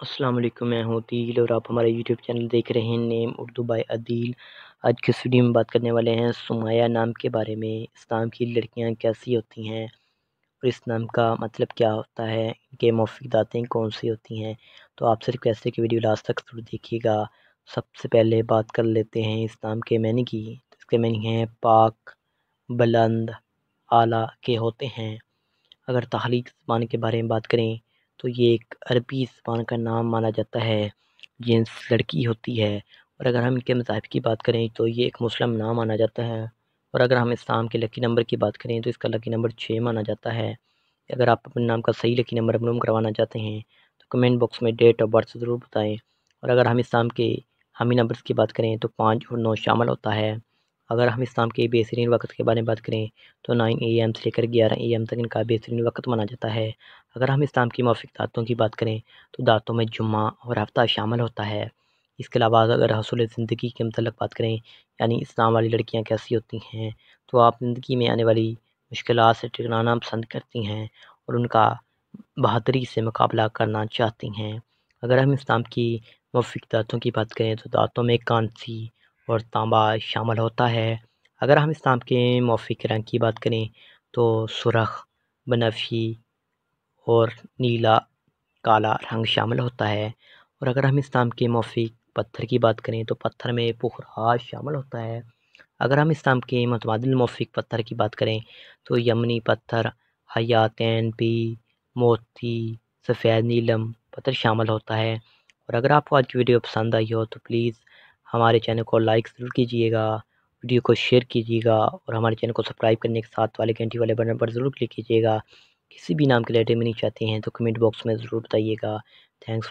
अस्सलाम वालेकुम, मैं हूँ अदील और आप हमारा यूट्यूब चैनल देख रहे हैं नेम उर्दू बाय अदील। आज की इस वीडियो में बात करने वाले हैं सुमाया नाम के बारे में। इस्लाम की लड़कियाँ कैसी होती हैं और इस नाम का मतलब क्या होता है, इनके मुफीदातें कौन सी होती हैं। तो आप सिर्फ कैसे की वीडियो लास्ट तक ज़रूर देखिएगा। सबसे पहले बात कर लेते हैं इस नाम के मैनी की। तो इसके मैनी हैं पाक, बुलंद, आला के होते हैं। अगर तख्लीक ज़बान के बारे में बात करें तो ये एक अरबी ज़बान का नाम माना जाता है, जिन्स लड़की होती है। और अगर हम इनके मज़ाहिब की बात करें तो ये एक मुस्लिम नाम माना जाता है। और अगर हम इस्लाम के लकी नंबर की बात करें तो इसका लकी नंबर 6 माना जाता है। अगर आप अपने नाम का सही लकी नंबर मालूम करवाना चाहते हैं तो कमेंट बॉक्स में डेट ऑफ बर्थ ज़रूर बताएं। और अगर हम इस्लाम के हामी नंबर्स की बात करें तो 5 और 9 शामिल होता है। अगर हम इस्लाम के बेहतरीन वक्त के बारे में बात करें तो 9 AM से लेकर 11 AM तक इनका बेहतरीन वक्त माना जाता है। अगर हम इस्लाम की मौफिक दातों की बात करें तो दातों में जुम्मा और हफ्ता शामिल होता है। इसके अलावा अगर हसूल ज़िंदगी के मतलब बात करें, यानी इस्लाम वाली लड़कियां कैसी होती हैं, तो आप ज़िंदगी में आने वाली मुश्किलात से टकराना पसंद करती हैं और उनका बहादुरी से मुकाबला करना चाहती हैं। अगर हम इस्लाम की मौफिक दातों की बात करें तो दातों में कांसी और तांबा शामिल होता है। अगर हम इस्लाम के मौफिक रंग की बात करें तो सुरख, बनफशी और नीला काला रंग शामिल होता है। और अगर हम इस्लाम के मौफिक पत्थर की बात करें तो पत्थर में पुखराज शामिल होता है। अगर हम इस्लाम के मुतबादिल मौफिक पत्थर की बात करें तो यमनी पत्थर, हयातैन बी, मोती, सफ़ेद नीलम पत्थर शामिल होता है। और अगर आपको आज की वीडियो पसंद आई हो तो प्लीज़ हमारे चैनल को लाइक ज़रूर कीजिएगा, वीडियो को शेयर कीजिएगा और हमारे चैनल को सब्सक्राइब करने के साथ वाले घंटी वाले बटन पर ज़रूर क्लिक कीजिएगा। किसी भी नाम के रिलेटेड में नहीं चाहते हैं तो कमेंट बॉक्स में ज़रूर बताइएगा। थैंक्स।